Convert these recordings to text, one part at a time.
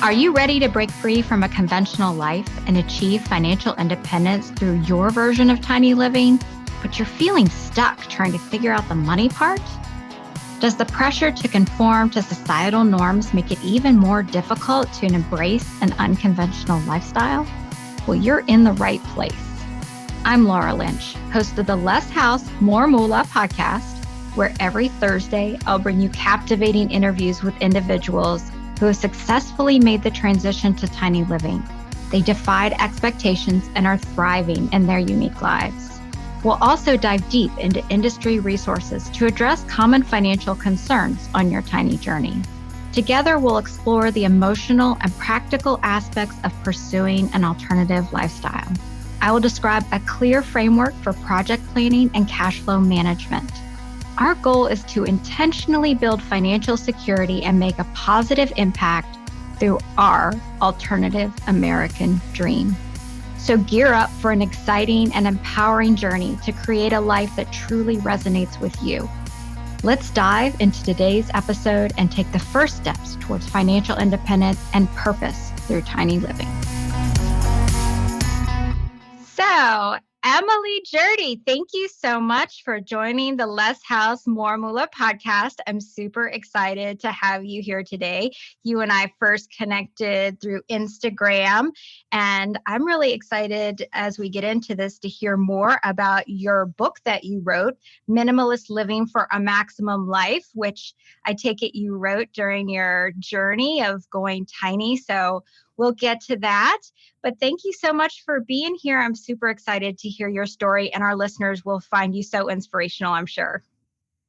Are you ready to break free from a conventional life and achieve financial independence through your version of tiny living, but you're feeling stuck trying to figure out the money part? Does the pressure to conform to societal norms make it even more difficult to embrace an unconventional lifestyle? Well, you're in the right place. I'm Laura Lynch, host of the Less House, More Moolah podcast, where every Thursday I'll bring you captivating interviews with individuals who have successfully made the transition to tiny living. They defied expectations and are thriving in their unique lives. We'll also dive deep into industry resources to address common financial concerns on your tiny journey. Together, we'll explore the emotional and practical aspects of pursuing an alternative lifestyle. I will describe a clear framework for project planning and cash flow management. Our goal is to intentionally build financial security and make a positive impact through our alternative American dream. So gear up for an exciting and empowering journey to create a life that truly resonates with you. Let's dive into today's episode and take the first steps towards financial independence and purpose through tiny living. So, Emily Gerde, thank you so much for joining the Less House, More Moolah podcast. I'm super excited to have you here today. You and I first connected through Instagram, and I'm really excited as we get into this to hear more about your book that you wrote, Minimalist Living for a Maximum Life, which I take it you wrote during your journey of going tiny. So we'll get to that. But thank you so much for being here. I'm super excited to hear your story, and our listeners will find you so inspirational, I'm sure.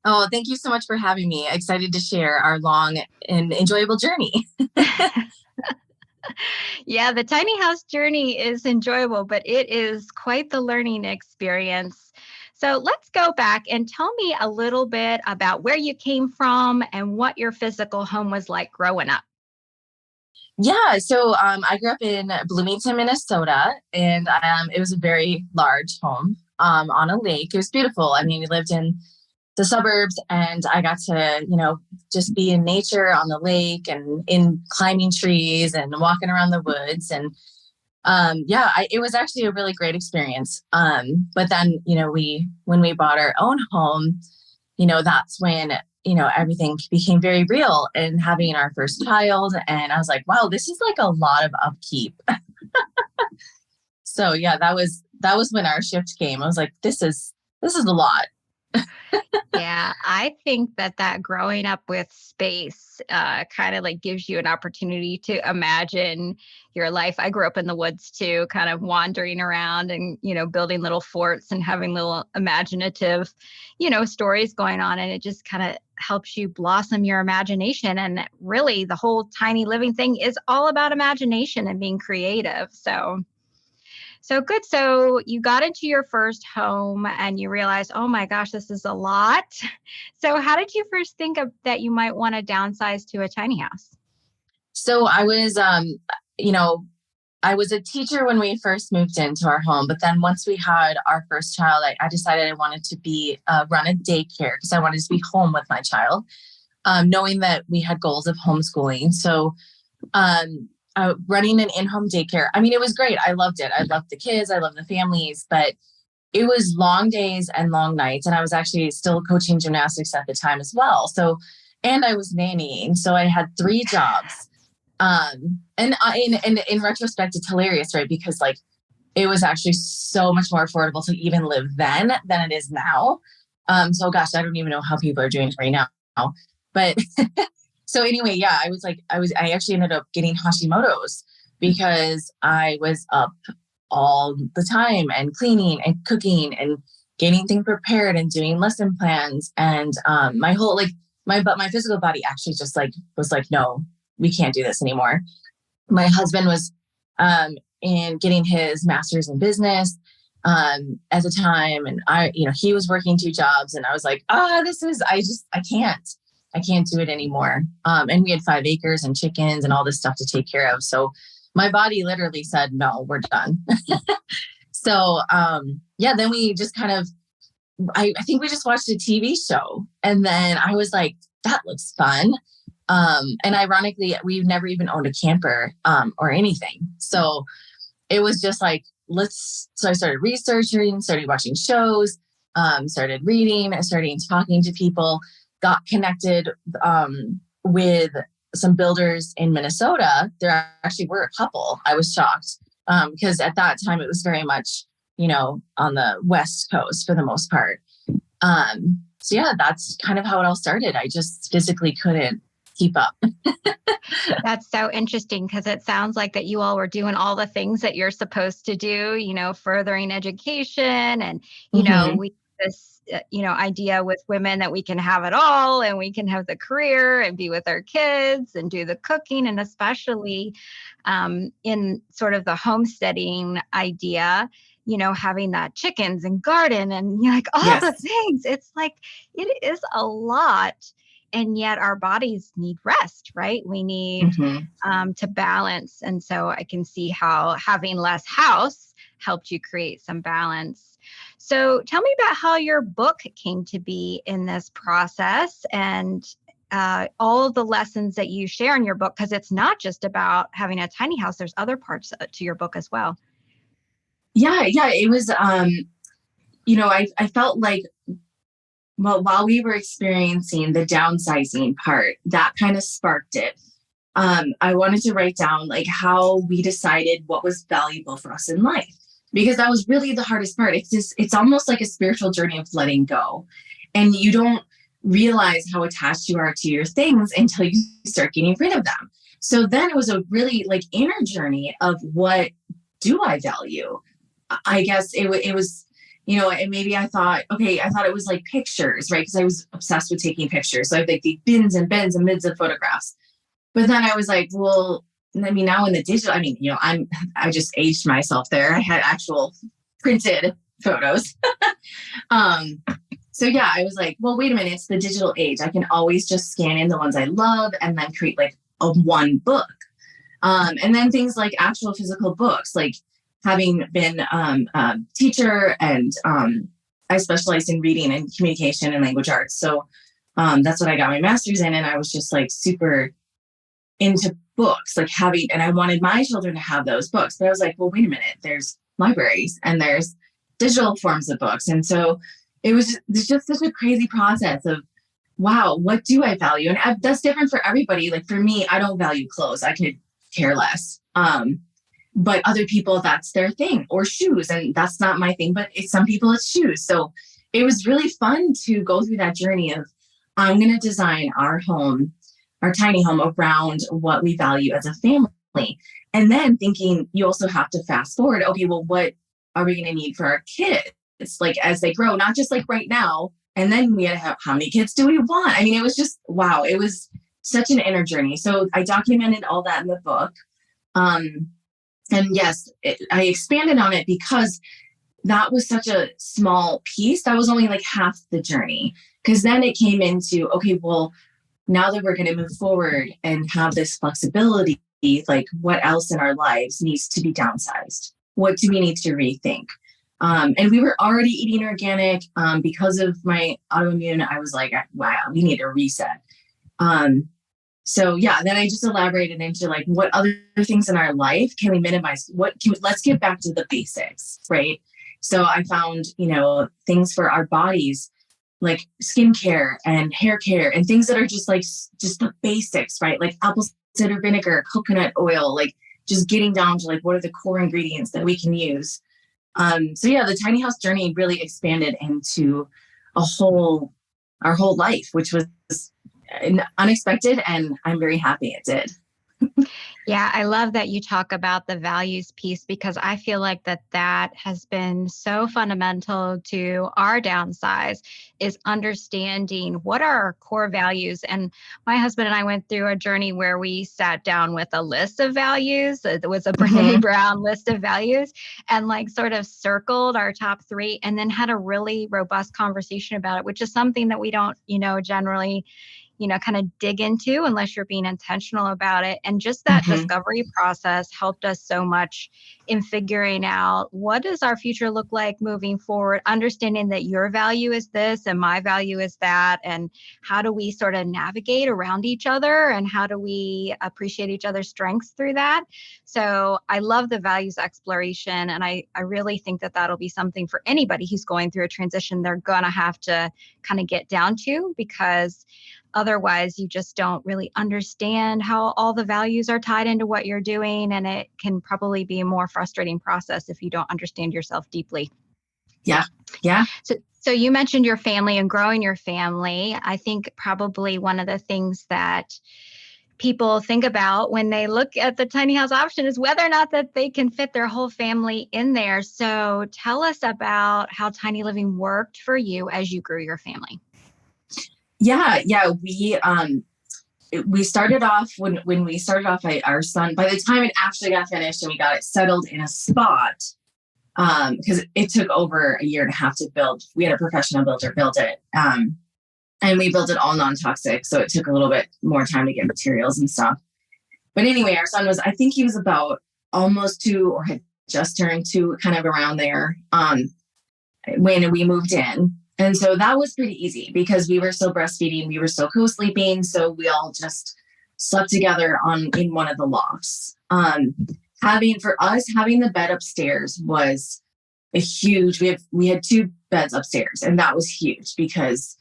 Oh, thank you so much for having me. Excited to share our long and enjoyable journey. Yeah, the tiny house journey is enjoyable, but it is quite the learning experience. So let's go back and tell me a little bit about where you came from and what your physical home was like growing up. Yeah, so I grew up in Bloomington, Minnesota, and it was a very large home on a lake. It was beautiful. I mean, we lived in the suburbs, and I got to, just be in nature on the lake and in climbing trees and walking around the woods. And it was actually a really great experience. But then, when we bought our own home, that's when everything became very real, and having our first child. And I was like, wow, this is like a lot of upkeep. So yeah, that was when our shift came. I was like, this is a lot. Yeah, I think that growing up with space kind of like gives you an opportunity to imagine your life. I grew up in the woods too, kind of wandering around and, building little forts and having little imaginative, stories going on. And it just kind of helps you blossom your imagination. And really the whole tiny living thing is all about imagination and being creative. So good. So you got into your first home and you realized, oh my gosh, this is a lot. So how did you first think of that you might want to downsize to a tiny house? So I was, I was a teacher when we first moved into our home, but then once we had our first child, I decided I wanted to run a daycare because I wanted to be home with my child, knowing that we had goals of homeschooling. So, running an in-home daycare. I mean, it was great. I loved it. I loved the kids. I loved the families, but it was long days and long nights. And I was actually still coaching gymnastics at the time as well. So, and I was nannying. So I had 3 jobs. And in retrospect, it's hilarious, right? Because like, it was actually so much more affordable to even live then than it is now. So gosh, I don't even know how people are doing it right now, but so anyway, yeah, I actually ended up getting Hashimoto's because I was up all the time and cleaning and cooking and getting things prepared and doing lesson plans. And my whole, my physical body actually just was like, no, we can't do this anymore. My husband was in getting his master's in business at the time. And he was working 2 jobs, and I was like, I can't do it anymore. And we had 5 acres and chickens and all this stuff to take care of. So my body literally said, no, we're done. So, then we just kind of, I think we just watched a TV show, and then I was like, that looks fun. And ironically, we've never even owned a camper or anything. So it was just like, so I started researching, started watching shows, started reading, I started talking to people, got connected with some builders in Minnesota. There actually were a couple. I was shocked because at that time it was very much, on the West Coast for the most part. So yeah, that's kind of how it all started. I just physically couldn't keep up. That's so interesting because it sounds like that you all were doing all the things that you're supposed to do, furthering education and, we this, idea with women that we can have it all and we can have the career and be with our kids and do the cooking. And especially in sort of the homesteading idea, having that chickens and garden and like all the things. It's like, it is a lot. And yet our bodies need rest, right? We need to balance. And so I can see how having less house helped you create some balance. So tell me about how your book came to be in this process and all of the lessons that you share in your book, because it's not just about having a tiny house. There's other parts to your book as well. Yeah. It was, I felt like, well, while we were experiencing the downsizing part, that kind of sparked it. I wanted to write down like how we decided what was valuable for us in life, because that was really the hardest part. It's almost like a spiritual journey of letting go. And you don't realize how attached you are to your things until you start getting rid of them. So then it was a really like inner journey of what do I value? I guess it was, and maybe I thought it was like pictures, right? Because I was obsessed with taking pictures. So I have like these bins and bins and bins of photographs. But then I was like, well, now in the digital, I just aged myself there. I had actual printed photos. So yeah, I was like, well, wait a minute, it's the digital age. I can always just scan in the ones I love and then create like a one book. And then things like actual physical books, like having been a teacher and I specialized in reading and communication and language arts. So that's what I got my master's in. And I was just like super into books, like and I wanted my children to have those books. But I was like, well, wait a minute, there's libraries and there's digital forms of books. And so it's just such a crazy process of, wow, what do I value? And that's different for everybody. Like for me, I don't value clothes. I could care less. But other people, that's their thing, or shoes. And that's not my thing, but some people it's shoes. So it was really fun to go through that journey of, I'm going to design our tiny home around what we value as a family. And then thinking you also have to fast forward. Okay, well, what are we going to need for our kids? Like as they grow, not just like right now. And then we had to have, how many kids do we want? It was just, wow. It was such an inner journey. So I documented all that in the book. And yes, I expanded on it because that was such a small piece. That was only like half the journey. Because then it came into, okay, well, now that we're going to move forward and have this flexibility, like what else in our lives needs to be downsized? What do we need to rethink? And we were already eating organic because of my autoimmune. I was like, wow, we need a reset. So yeah, then I just elaborated into like what other things in our life can we minimize? Let's get back to the basics, right? So I found, things for our bodies, like skincare and hair care and things that are just the basics, right? Like apple cider vinegar, coconut oil, like just getting down to like, what are the core ingredients that we can use? So yeah, the tiny house journey really expanded into our whole life, which was unexpected, and I'm very happy it did. Yeah, I love that you talk about the values piece, because I feel like that has been so fundamental to our downsize, is understanding what are our core values. And my husband and I went through a journey where we sat down with a list of values. It was a Brene Brown list of values, and like sort of circled our top 3 and then had a really robust conversation about it, which is something that we don't, generally kind of dig into unless you're being intentional about it. And just that discovery process helped us so much in figuring out what does our future look like moving forward, understanding that your value is this and my value is that, and how do we sort of navigate around each other and how do we appreciate each other's strengths through that. So I love the values exploration, and I really think that that'll be something for anybody who's going through a transition they're going to have to kind of get down to, because otherwise you just don't really understand how all the values are tied into what you're doing. And it can probably be a more frustrating process if you don't understand yourself deeply. Yeah. Yeah. So you mentioned your family and growing your family. I think probably one of the things that people think about when they look at the tiny house option is whether or not that they can fit their whole family in there. So tell us about how tiny living worked for you as you grew your family. Yeah. We started off when we started off, our son, by the time it actually got finished and we got it settled in a spot, because it took over a year and a half to build. We had a professional builder build it. And we built it all non-toxic. So it took a little bit more time to get materials and stuff. But anyway, our son I think he was about almost 2 or had just turned 2, kind of around there, when we moved in. And so that was pretty easy because we were still breastfeeding. We were still co-sleeping. So we all just slept together in one of the lofts. Having the bed upstairs was a huge, we had 2 beds upstairs, and that was huge because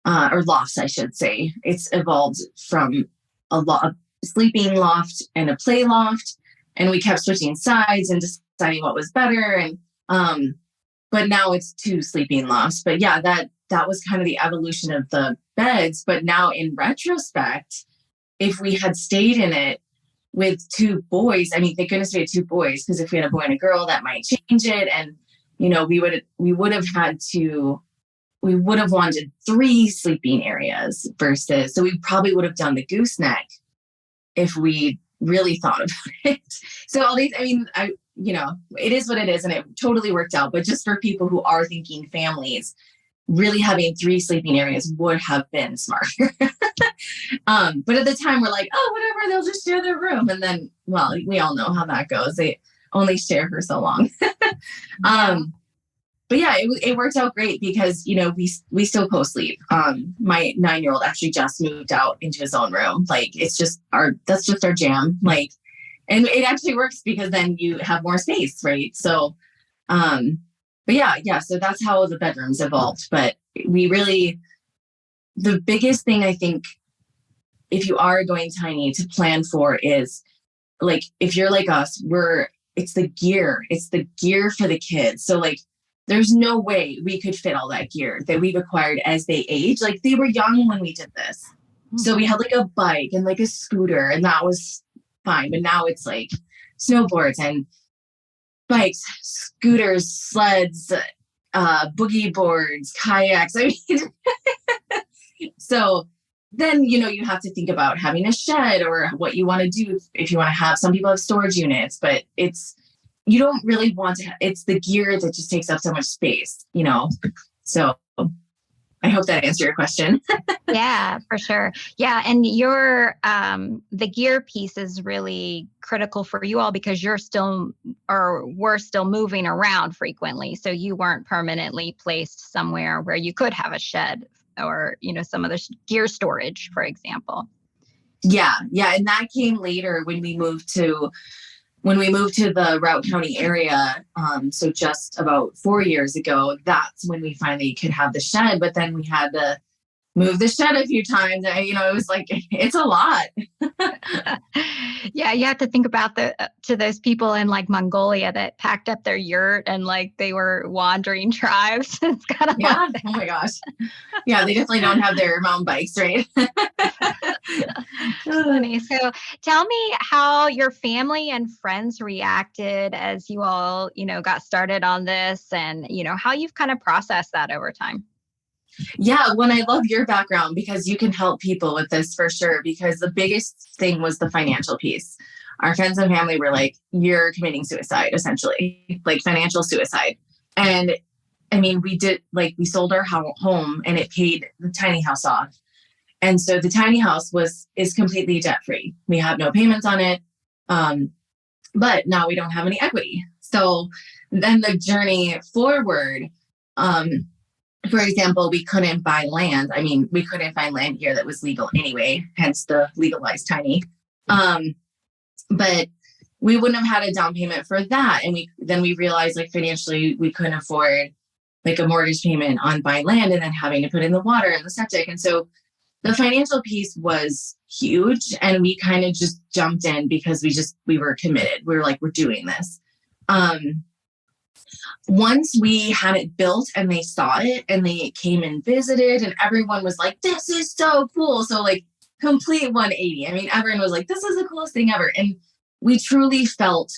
or lofts, I should say. It's evolved from a sleeping loft and a play loft, and we kept switching sides and deciding what was better. And but now it's 2 sleeping lofts. But yeah, that was kind of the evolution of the beds. But now in retrospect, if we had stayed in it with 2 boys, I mean, thank goodness we had 2 boys, because if we had a boy and a girl, that might change it. And we would have wanted 3 sleeping areas versus, so we probably would have done the gooseneck if we really thought about it. So all these, I mean, it is what it is, and it totally worked out. But just for people who are thinking families, really having 3 sleeping areas would have been smarter. But at the time we're like, oh, whatever, they'll just share their room. And then, well, we all know how that goes. They only share for so long. But yeah, it worked out great because, we still co-sleep. My 9-year-old actually just moved out into his own room. Like, that's just our jam. Like, and it actually works because then you have more space, right? So, but yeah. So that's how the bedrooms evolved. But the biggest thing I think, if you are going tiny, to plan for is, like, if you're like us, it's the gear for the kids. So like, there's no way we could fit all that gear that we've acquired as they age. Like, they were young when we did this. So we had like a bike and like a scooter, and that was fine. But now it's like snowboards and bikes, scooters, sleds, boogie boards, kayaks. I mean, so then, you have to think about having a shed or what you want to do. If you want to have, some people have storage units, but you don't really want to, it's the gear that just takes up so much space, So I hope that answered your question. Yeah, for sure. Yeah. And the gear piece is really critical for you all because we're still moving around frequently. So you weren't permanently placed somewhere where you could have a shed or, some other gear storage, for example. Yeah. Yeah. And that came later when we moved to the Routt County area. So just about 4 years ago, that's when we finally could have the shed, but then we had to move the shed a few times. It was like, it's a lot. Yeah. You have to think about to those people in like Mongolia that packed up their yurt and like they were wandering tribes. It's kind of oh my gosh. Yeah. They definitely don't have their mountain bikes, right? Funny. So tell me how your family and friends reacted as you all, got started on this and, how you've kind of processed that over time. Yeah, when I love your background because you can help people with this for sure, because the biggest thing was the financial piece. Our friends and family were like, you're committing suicide, essentially, like financial suicide. And I mean, we sold our home and it paid the tiny house off. And so the tiny house is completely debt free. We have no payments on it. But now we don't have any equity. So then the journey forward, for example, we couldn't buy land. I mean, we couldn't find land here that was legal anyway, hence the legalized tiny. But we wouldn't have had a down payment for that. And we realized like financially we couldn't afford like a mortgage payment on buying land and then having to put in the water and the septic. And so the financial piece was huge, and we kind of just jumped in because we were committed. We were like, we're doing this. Once we had it built and they saw it and they came and visited and everyone was like, this is so cool. So like complete 180. I mean, everyone was like, this is the coolest thing ever. And we truly felt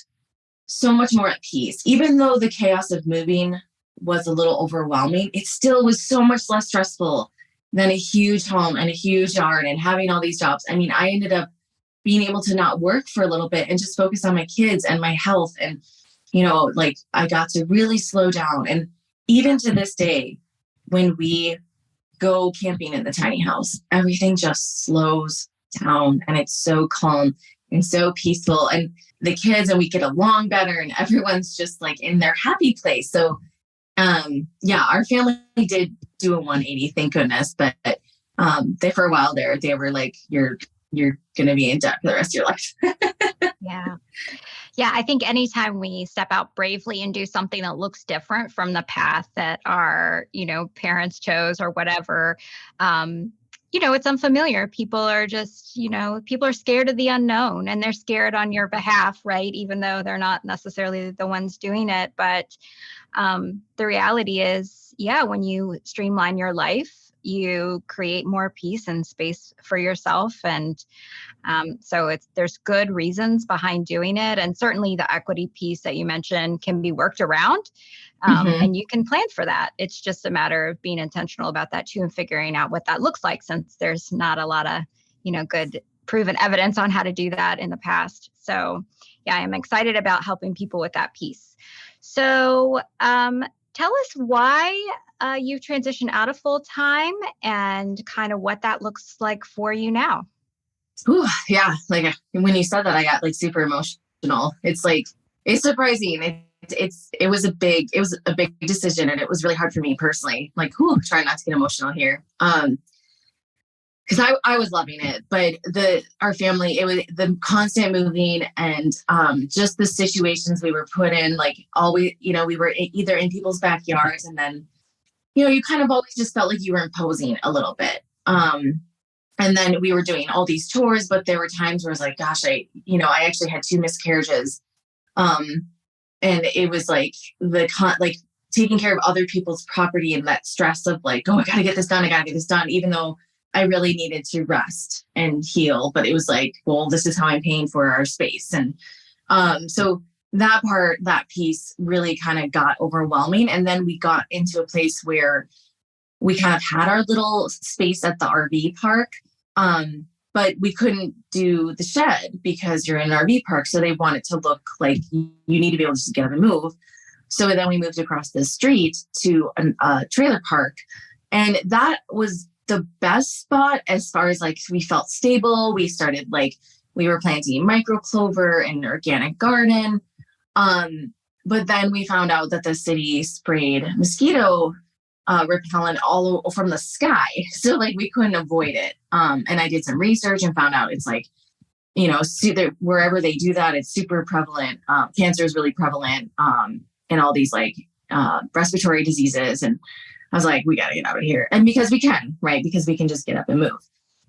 so much more at peace. Even though the chaos of moving was a little overwhelming, it still was so much less stressful than a huge home and a huge yard and having all these jobs. I mean, I ended up being able to not work for a little bit and just focus on my kids and my health. And, like I got to really slow down. And even to this day, when we go camping in the tiny house, everything just slows down and it's so calm and so peaceful. And the kids, and we get along better and everyone's just like in their happy place. So our family did do a 180, thank goodness. But they, for a while there, they were like, you're going to be in debt for the rest of your life. Yeah. Yeah. I think anytime we step out bravely and do something that looks different from the path that our, parents chose or whatever, it's unfamiliar. People are just, people are scared of the unknown, and they're scared on your behalf, right? Even though they're not necessarily the ones doing it. But the reality is, when you streamline your life, you create more peace and space for yourself. And so there's good reasons behind doing it. And certainly the equity piece that you mentioned can be worked around. And you can plan for that. It's just a matter of being intentional about that too, and figuring out what that looks like, since there's not a lot of, good proven evidence on how to do that in the past. So I'm excited about helping people with that piece. So tell us why you've transitioned out of full time and kind of what that looks like for you now. Ooh, yeah. Like when you said that, I got like super emotional. It's like, it's surprising. It was a big decision, and it was really hard for me personally. Like, trying not to get emotional here. Because I was loving it, but our family, it was the constant moving and just the situations we were put in. Like always, we were either in people's backyards, and then, you kind of always just felt like you were imposing a little bit. And then we were doing all these chores, but there were times where I was like, gosh, I actually had 2 miscarriages. And it was like like taking care of other people's property and that stress of like, I got to get this done, even though I really needed to rest and heal. But it was like, well, this is how I'm paying for our space. And so that piece really kind of got overwhelming. And then we got into a place where we kind of had our little space at the RV park. But we couldn't do the shed because you're in an RV park. So they want it to look like you need to be able to just get up and move. So then we moved across the street to a trailer park. And that was the best spot as far as like, we felt stable. We started we were planting micro clover and an organic garden. But then we found out that the city sprayed mosquito repellent all from the sky. So we couldn't avoid it. And I did some research and found out it's wherever they do that, it's super prevalent. Cancer is really prevalent. And all these respiratory diseases. And I was like, we got to get out of here. And because we can, right? Because we can just get up and move.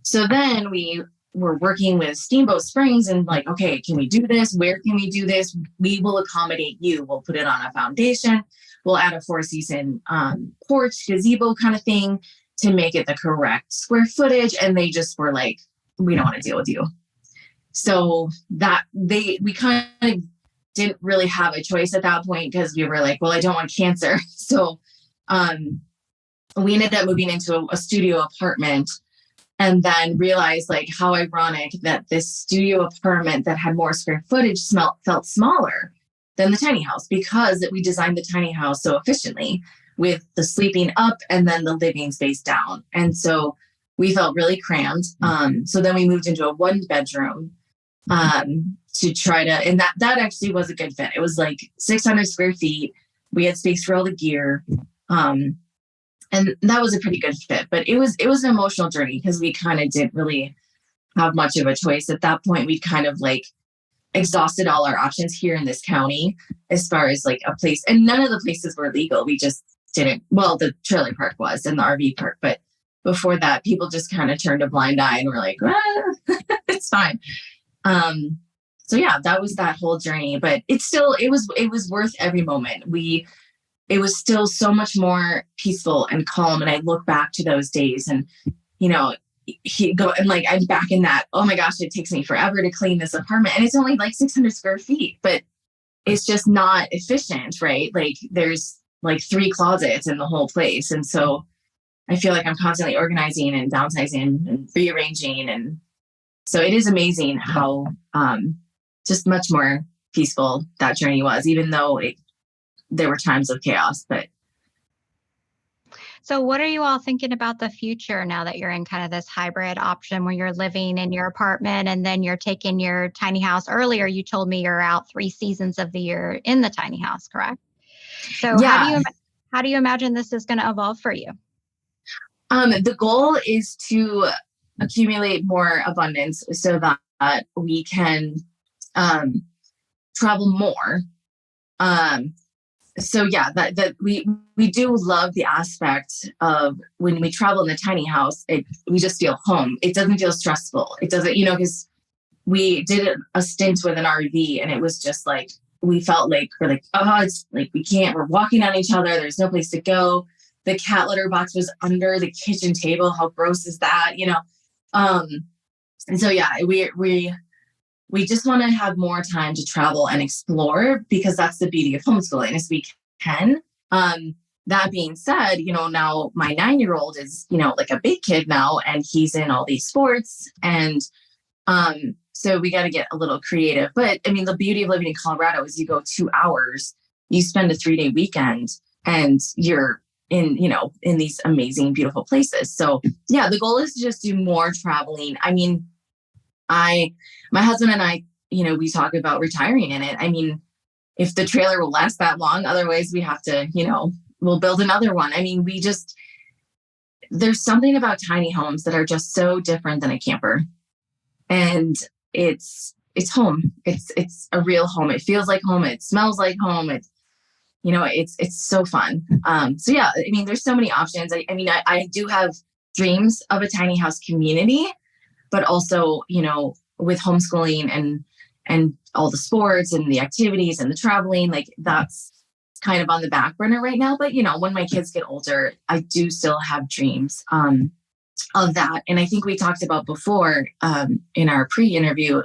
So then we were working with Steamboat Springs and okay, can we do this? Where can we do this? We will accommodate you. We'll put it on a foundation. We'll add a 4-season porch, gazebo kind of thing to make it the correct square footage. And they just were like, we don't want to deal with you. So we kind of didn't really have a choice at that point, because we were like, well, I don't want cancer. So we ended up moving into a studio apartment, and then realized how ironic that this studio apartment that had more square footage felt smaller than the tiny house, because we designed the tiny house so efficiently with the sleeping up and then the living space down. And so we felt really cramped. So then we moved into a 1 bedroom to try to, and that actually was a good fit. It was like 600 square feet. We had space for all the gear. And that was a pretty good fit, but it was an emotional journey because we kind of didn't really have much of a choice. At that point, we kind of like exhausted all our options here in this county as far as like a place, and none of the places were legal. We just didn't, well, the trailer park was and the RV park, but before that, people just kind of turned a blind eye and were like, it's fine. So yeah, that was that whole journey, but it was worth every moment. It was still so much more peaceful and calm. And I look back to those days and, you know, I'm back in that, oh my gosh, it takes me forever to clean this apartment. And it's only like 600 square feet, but it's just not efficient, right? Like there's like 3 closets in the whole place. And so I feel like I'm constantly organizing and downsizing and rearranging. And so it is amazing how just much more peaceful that journey was, even though there were times of chaos. But so what are you all thinking about the future now that you're in kind of this hybrid option where you're living in your apartment and then you're taking your tiny house? Earlier, you told me you're out 3 seasons of the year in the tiny house, correct? So yeah, how do you imagine this is going to evolve for you? the goal is to accumulate more abundance so that we can travel more. So yeah, that we do love the aspect of when we travel in the tiny house, we just feel home. It doesn't feel stressful. It doesn't, because we did a stint with an RV and it was just like, we felt like oh, it's like we're walking on each other. There's no place to go. The cat litter box was under the kitchen table. How gross is that? And so yeah, we just want to have more time to travel and explore because that's the beauty of homeschooling is we can. That being said, now my 9-year-old is, like a big kid now and he's in all these sports. And so we got to get a little creative. But I mean, the beauty of living in Colorado is you go 2 hours, you spend a 3-day weekend and you're in these amazing, beautiful places. So yeah, the goal is to just do more traveling. I mean, my husband and I, we talk about retiring in it. I mean, if the trailer will last that long, otherwise we have to, we'll build another one. I mean, there's something about tiny homes that are just so different than a camper. And it's home. It's a real home. It feels like home. It smells like home. It's so fun. So yeah, I mean, there's so many options. I do have dreams of a tiny house community, but also, with homeschooling and all the sports and the activities and the traveling, like that's kind of on the back burner right now. But, when my kids get older, I do still have dreams of that. And I think we talked about before in our pre-interview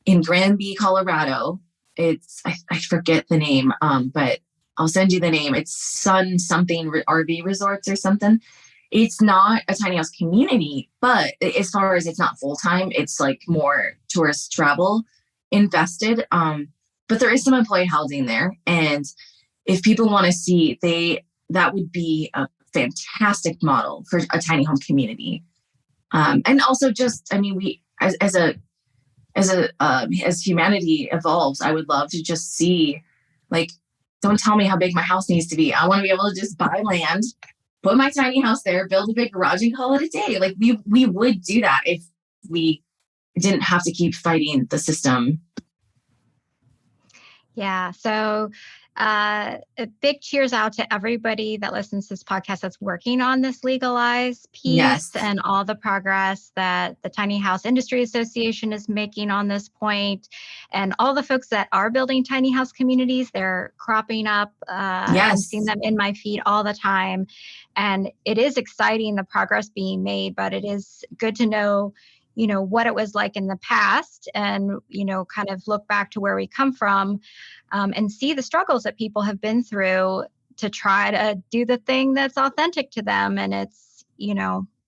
in Granby, Colorado. It's, I forget the name, but I'll send you the name. It's Sun something RV Resorts or something. It's not a tiny house community, but as far as it's not full-time, it's like more tourist travel invested. But there is some employee housing there. And if people want to see, that would be a fantastic model for a tiny home community. And also just, I mean, we, as humanity evolves, I would love to just see, like, don't tell me how big my house needs to be. I want to be able to just buy land, put my tiny house there, build a big garage and call it a day. Like we would do that if we didn't have to keep fighting the system. Yeah. So a big cheers out to everybody that listens to this podcast that's working on this legalized piece. Yes. And all the progress that the Tiny House Industry Association is making on this point, and all the folks that are building tiny house communities. They're cropping up. Yes. I'm seeing them in my feed all the time. And it is exciting, the progress being made, but it is good to know what it was like in the past and, kind of look back to where we come from and see the struggles that people have been through to try to do the thing that's authentic to them. And it's,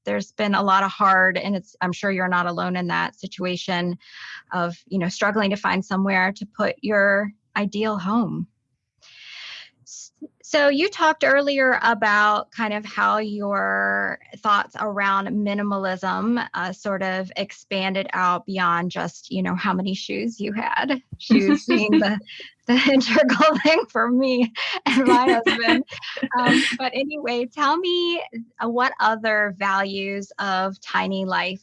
there's been a lot of hard, and I'm sure you're not alone in that situation of, struggling to find somewhere to put your ideal home. So you talked earlier about kind of how your thoughts around minimalism sort of expanded out beyond just, how many shoes you had. Shoes being the integral thing for me and my husband. But anyway, tell me what other values of tiny life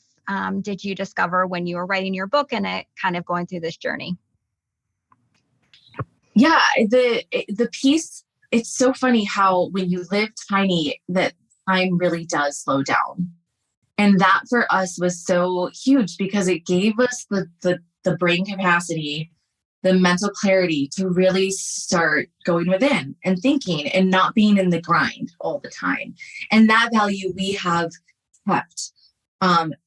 did you discover when you were writing your book and it kind of going through this journey? Yeah, the piece, it's so funny how when you live tiny, that time really does slow down. And that for us was so huge because it gave us the brain capacity, the mental clarity to really start going within and thinking and not being in the grind all the time. And that value we have kept.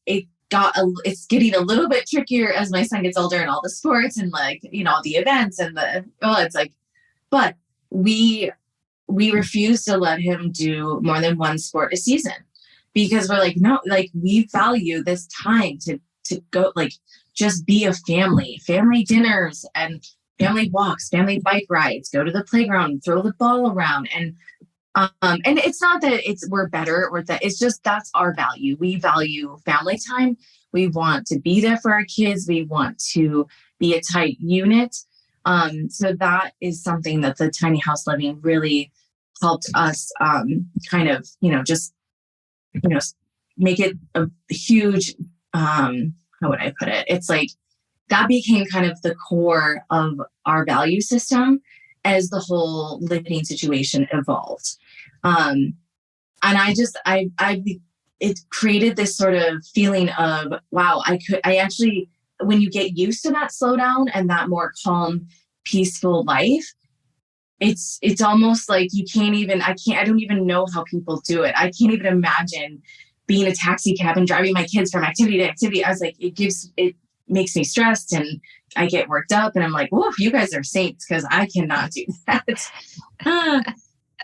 It's getting a little bit trickier as my son gets older and all the sports and the events and it's like, but we refuse to let him do more than one sport a season because we're like, no, like we value this time to go, like just be a family dinners and family walks, family bike rides, go to the playground, throw the ball around. And it's not that we're better or that it's just, that's our value. We value family time. We want to be there for our kids. We want to be a tight unit. So that is something that the tiny house living really helped us kind of, just, make it a huge, how would I put it? It's like that became kind of the core of our value system as the whole living situation evolved. And it created this sort of feeling of, wow, when you get used to that slowdown and that more calm, peaceful life, it's almost like I don't even know how people do it. I can't even imagine being a taxi cab and driving my kids from activity to activity. I was like, it makes me stressed and I get worked up and I'm like, whoa, you guys are saints because I cannot do that.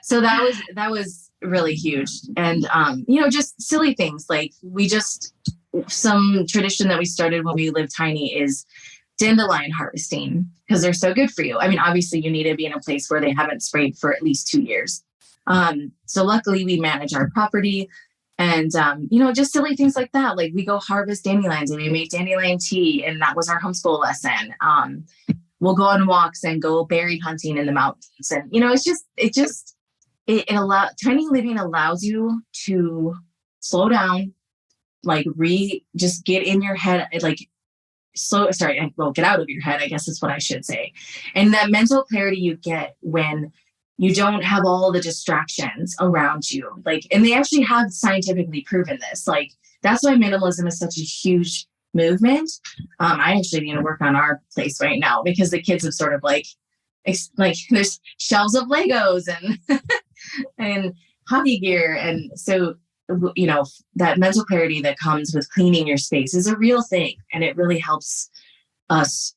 So that was really huge. And, just silly things like some tradition that we started when we lived tiny is dandelion harvesting because they're so good for you. I mean, obviously you need to be in a place where they haven't sprayed for at least 2 years. So luckily we manage our property and, just silly things like that. Like we go harvest dandelions and we make dandelion tea. And that was our homeschool lesson. We'll go on walks and go berry hunting in the mountains. And, tiny living allows you to slow down, like just get in your head, like get out of your head, I guess is what I should say. And that mental clarity you get when you don't have all the distractions around you. Like, and they actually have scientifically proven this. Like, that's why minimalism is such a huge movement. I actually need to work on our place right now because the kids have sort of like there's shelves of Legos and and hockey gear. And so, that mental clarity that comes with cleaning your space is a real thing. And it really helps us,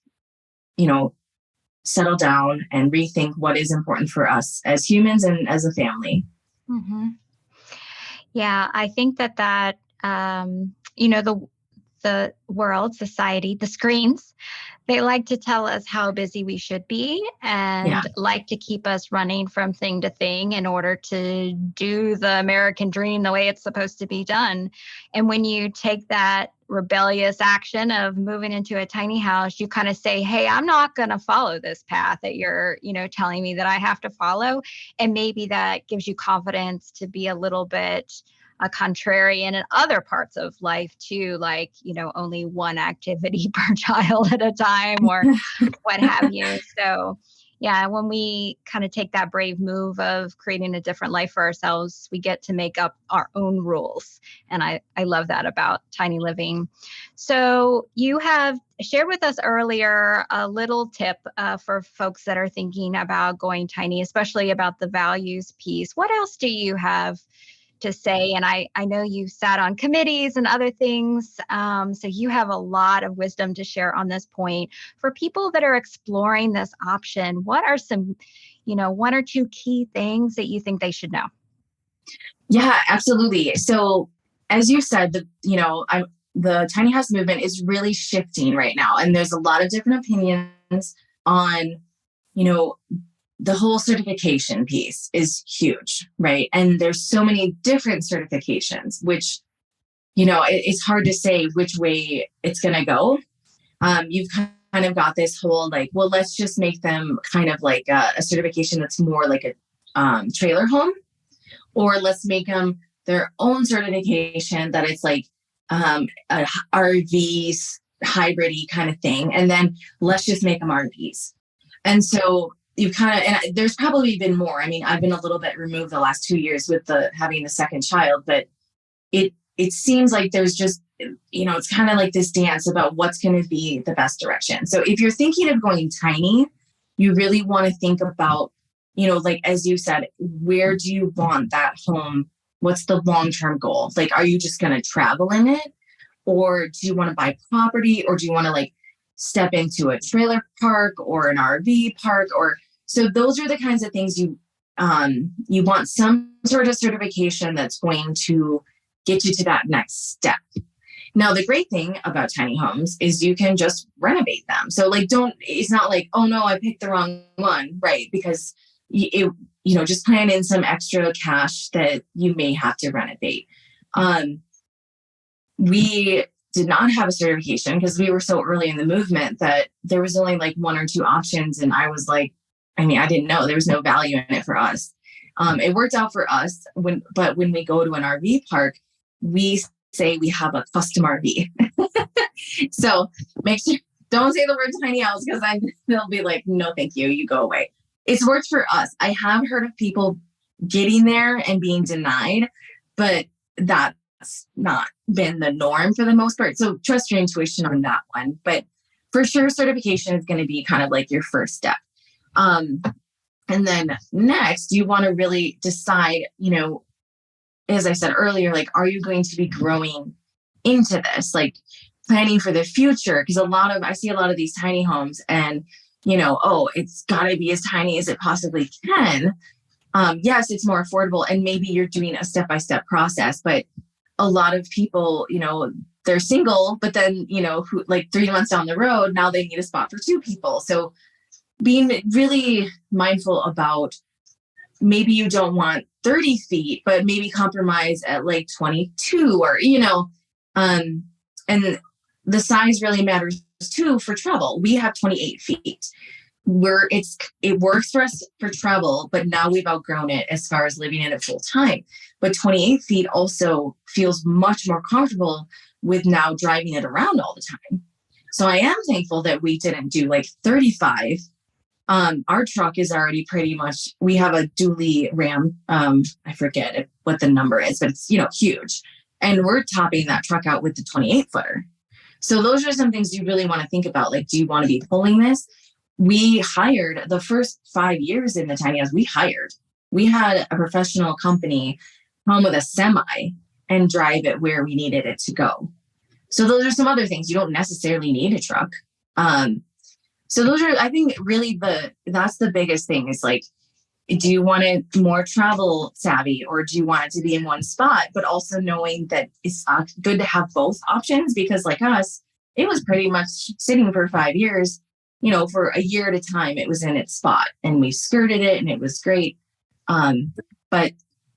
settle down and rethink what is important for us as humans and as a family. Mm-hmm. Yeah, I think that the world, society, the screens, they like to tell us how busy we should be and like to keep us running from thing to thing in order to do the American dream the way it's supposed to be done. And when you take that rebellious action of moving into a tiny house, you kind of say, hey, I'm not going to follow this path that you're, telling me that I have to follow. And maybe that gives you confidence to be a little bit a contrarian in other parts of life too, like, only one activity per child at a time or what have you. So yeah, when we kind of take that brave move of creating a different life for ourselves, we get to make up our own rules. And I love that about tiny living. So you have shared with us earlier a little tip for folks that are thinking about going tiny, especially about the values piece. What else do you have to say? And I know you sat on committees and other things. So you have a lot of wisdom to share on this point. For people that are exploring this option, what are some, 1 or 2 key things that you think they should know? Yeah, absolutely. So as you said, the tiny house movement is really shifting right now. And there's a lot of different opinions on, the whole certification piece is huge, right? And there's so many different certifications, which, it's hard to say which way it's going to go. You've kind of got this whole like, well, let's just make them kind of like a certification that's more like a trailer home, or let's make them their own certification that it's like a RV hybrid-y kind of thing. And then let's just make them RVs. And so you kind of, and there's probably been more. I mean, I've been a little bit removed the last 2 years with having the second child, but it seems like there's just, it's kind of like this dance about what's going to be the best direction. So if you're thinking of going tiny, you really want to think about, like, as you said, where do you want that home? What's the long-term goal? Like, are you just going to travel in it? Or do you want to buy property? Or do you want to like step into a trailer park or an RV park? So those are the kinds of things you want some sort of certification that's going to get you to that next step. Now, the great thing about tiny homes is you can just renovate them. So like, it's not like, oh no, I picked the wrong one, right? Because just plan in some extra cash that you may have to renovate. We did not have a certification because we were so early in the movement that there was only like 1 or 2 options. And I was like, I didn't know there was no value in it for us. It worked out for us but when we go to an RV park, we say we have a custom RV. So make sure, don't say the word tiny house because they'll be like, no, thank you. You go away. It's worked for us. I have heard of people getting there and being denied, but that's not been the norm for the most part. So trust your intuition on that one. But for sure, certification is going to be kind of like your first step. And then next, you want to really decide, as I said earlier, like, are you going to be growing into this? Like planning for the future? Because I see a lot of these tiny homes and, it's got to be as tiny as it possibly can. Yes, it's more affordable. And maybe you're doing a step-by-step process, but a lot of people, they're single, but then, who like 3 months down the road, now they need a spot for 2 people. So being really mindful about maybe you don't want 30 feet, but maybe compromise at like 22 or, and the size really matters too for travel. We have 28 feet. It works for us for travel, but now we've outgrown it as far as living in it full time. But 28 feet also feels much more comfortable with now driving it around all the time. So I am thankful that we didn't do like 35. Our truck is already pretty much, we have a dually Ram. I forget what the number is, but it's, huge. And we're topping that truck out with the 28 footer. So those are some things you really want to think about. Like, do you want to be pulling this? We hired the first 5 years in the tiny house. We had a professional company come with a semi and drive it where we needed it to go. So those are some other things. You don't necessarily need a truck. So those are, I think, really that's the biggest thing is like, do you want it more travel savvy or do you want it to be in one spot, but also knowing that it's good to have both options because like us, it was pretty much sitting for 5 years, for a year at a time, it was in its spot and we skirted it and it was great. But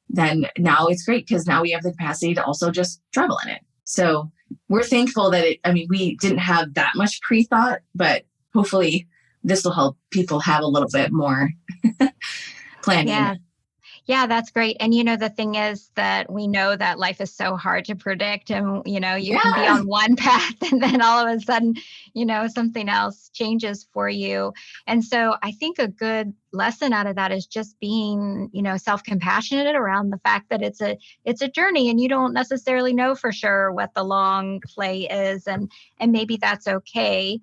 then now it's great because now we have the capacity to also just travel in it. So we're thankful that we didn't have that much pre-thought, but hopefully this will help people have a little bit more planning. Yeah, that's great. And, the thing is that we know that life is so hard to predict and, you can be on one path and then all of a sudden, something else changes for you. And so I think a good lesson out of that is just being, self-compassionate around the fact that it's a journey and you don't necessarily know for sure what the long play is. And maybe that's okay.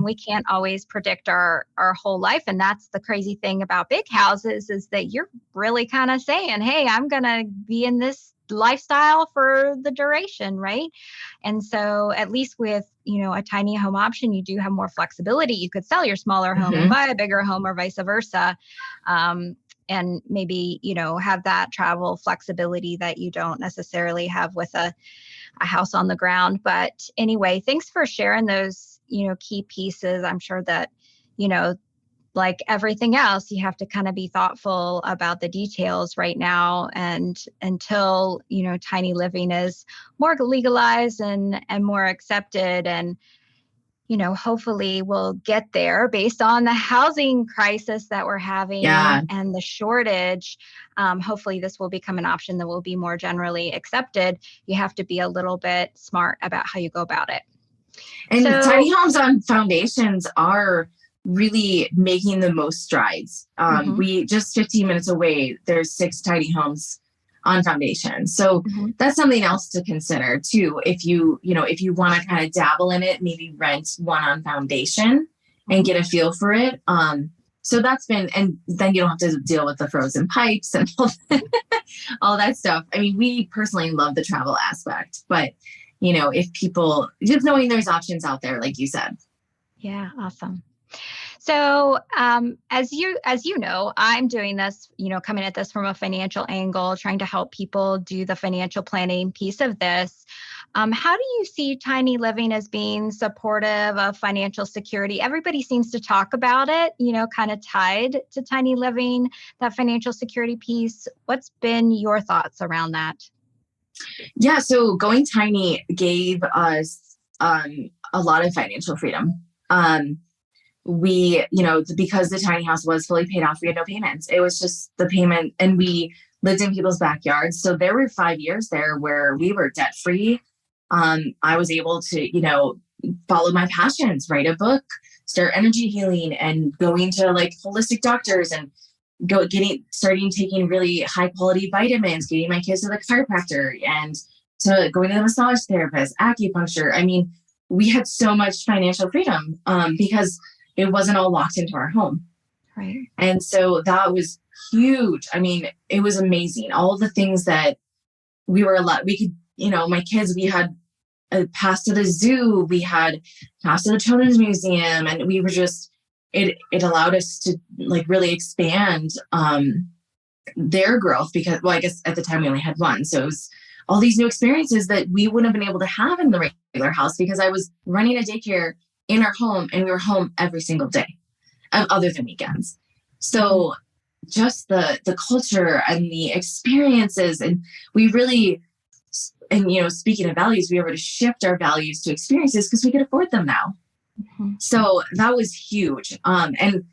We can't always predict our whole life. And that's the crazy thing about big houses is that you're really kind of saying, hey, I'm going to be in this lifestyle for the duration, right? And so at least with, a tiny home option, you do have more flexibility. You could sell your smaller home and buy a bigger home or vice versa. And maybe, have that travel flexibility that you don't necessarily have with a house on the ground. But anyway, thanks for sharing those, key pieces. I'm sure that, like everything else, you have to kind of be thoughtful about the details right now. And until, tiny living is more legalized and more accepted, and hopefully we'll get there based on the housing crisis that we're having and the shortage. Hopefully this will become an option that will be more generally accepted. You have to be a little bit smart about how you go about it. And tiny homes on foundations are really making the most strides. We just 15 minutes away, there's 6 tiny homes on foundation. So that's something else to consider too. If you want to kind of dabble in it, maybe rent one on foundation and get a feel for it. So that's been, and then you don't have to deal with the frozen pipes and all that stuff. I mean, we personally love the travel aspect, but if people just knowing there's options out there, like you said. Yeah. Awesome. So, as you know, I'm doing this, coming at this from a financial angle, trying to help people do the financial planning piece of this. How do you see tiny living as being supportive of financial security? Everybody seems to talk about it, kind of tied to tiny living, that financial security piece. What's been your thoughts around that? Yeah, so going tiny gave us a lot of financial freedom. We, because the tiny house was fully paid off, we had no payments. It was just the payment, and we lived in people's backyards. So there were 5 years there where we were debt free. I was able to, follow my passions, write a book, start energy healing, and going to like holistic doctors and starting taking really high quality vitamins, getting my kids to the chiropractor and to going to the massage therapist, acupuncture. I mean, we had so much financial freedom because it wasn't all locked into our home. Right. And so that was huge. I mean, it was amazing. All the things that we could, my kids, we had a pass to the zoo, we had pass to the children's museum, and we were just, it allowed us to like really expand their growth because, well, I guess at the time we only had one. So it was all these new experiences that we wouldn't have been able to have in the regular house because I was running a daycare in our home and we were home every single day, other than weekends. So just the culture and the experiences, and we really, and speaking of values, we were able to shift our values to experiences because we could afford them now. So that was huge. And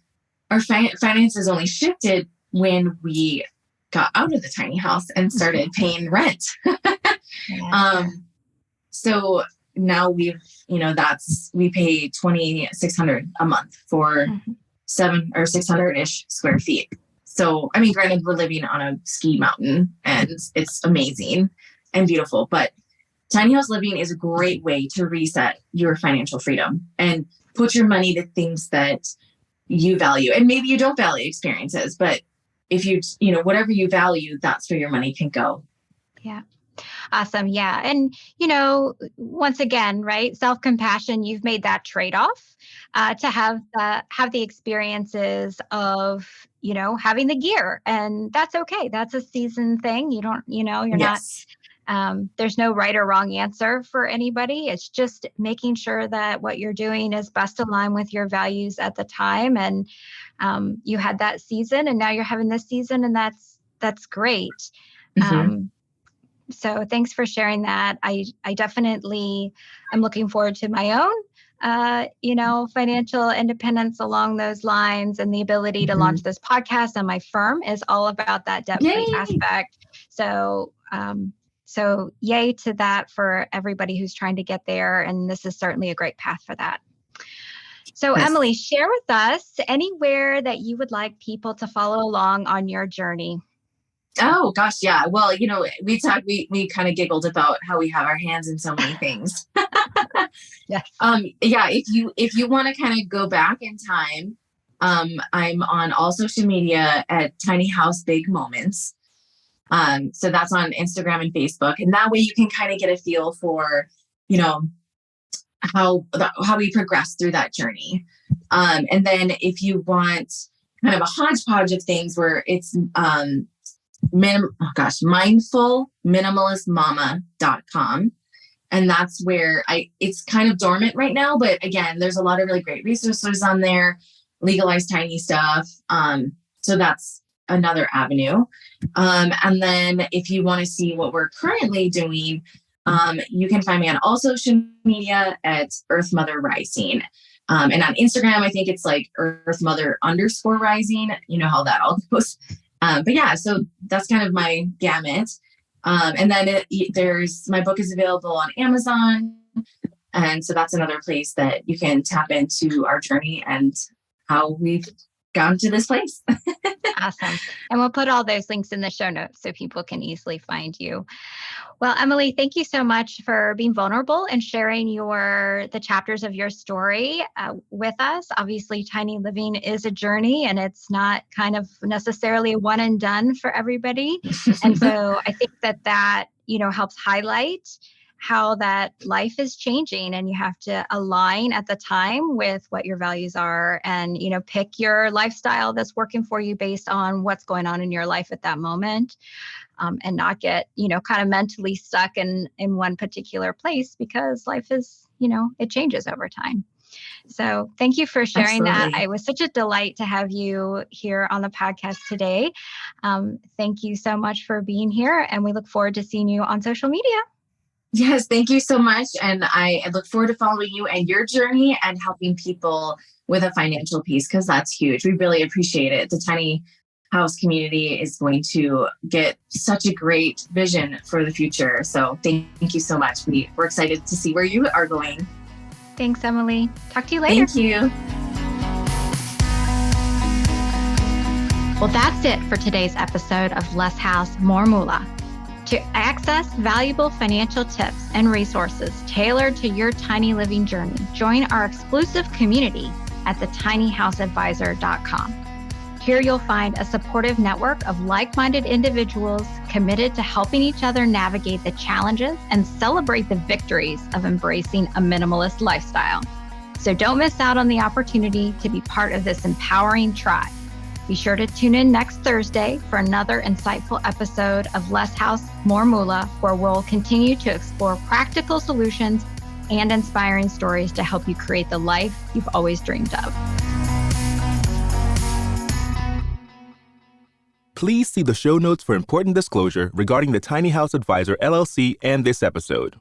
our finances only shifted when we got out of the tiny house and started paying rent. So now we pay $2,600 a month for 700 or 600-ish square feet. So, I mean, granted, we're living on a ski mountain and it's amazing and beautiful, but tiny house living is a great way to reset your financial freedom and put your money to things that you value. And maybe you don't value experiences, but if you whatever you value, that's where your money can go. Yeah. Awesome. Yeah. And, once again, right, self-compassion, you've made that trade-off to have the experiences of, having the gear, and that's okay. That's a season thing. You don't, you're not, there's no right or wrong answer for anybody. It's just making sure that what you're doing is best aligned with your values at the time. And you had that season and now you're having this season, and that's great. So thanks for sharing that. I definitely am looking forward to my own, financial independence along those lines, and the ability to launch this podcast. And my firm is all about that debt-free aspect. So, so yay to that for everybody who's trying to get there. And this is certainly a great path for that. So Emily, share with us anywhere that you would like people to follow along on your journey. Oh gosh, yeah. Well, we kind of giggled about how we have our hands in so many things. Yes. If you want to kind of go back in time, I'm on all social media at Tiny House Big Moments. So that's on Instagram and Facebook, and that way you can kind of get a feel for, how we progress through that journey. And then if you want kind of a hodgepodge of things where it's mindfulminimalistmama.com. And that's where it's kind of dormant right now, but again, there's a lot of really great resources on there. legalize tiny stuff. So that's another avenue. And then if you want to see what we're currently doing, you can find me on all social media at Earth Mother Rising. And on Instagram, I think it's like Earth Mother _rising. You know how that all goes. But yeah, so that's kind of my gamut. And then my book is available on Amazon. And so that's another place that you can tap into our journey and how we've gotten to this place. Awesome. And we'll put all those links in the show notes so people can easily find you. Well, Emily, thank you so much for being vulnerable and sharing the chapters of your story with us. Obviously, tiny living is a journey, and it's not kind of necessarily a one and done for everybody. And so I think that helps highlight how that life is changing, and you have to align at the time with what your values are, and pick your lifestyle that's working for you based on what's going on in your life at that moment, and not get kind of mentally stuck in one particular place, because life is it changes over time. So thank you for sharing that. It was such a delight to have you here on the podcast today. Thank you so much for being here, and we look forward to seeing you on social media. Yes, thank you so much. And I look forward to following you and your journey and helping people with a financial piece, because that's huge. We really appreciate it. The tiny house community is going to get such a great vision for the future. So thank you so much. We're excited to see where you are going. Thanks, Emily. Talk to you later. Thank you. Well, that's it for today's episode of Less House, More Moolah. To access valuable financial tips and resources tailored to your tiny living journey, join our exclusive community at thetinyhouseadvisor.com. Here you'll find a supportive network of like-minded individuals committed to helping each other navigate the challenges and celebrate the victories of embracing a minimalist lifestyle. So don't miss out on the opportunity to be part of this empowering tribe. Be sure to tune in next Thursday for another insightful episode of Less House, More Moolah, where we'll continue to explore practical solutions and inspiring stories to help you create the life you've always dreamed of. Please see the show notes for important disclosure regarding the Tiny House Advisor LLC and this episode.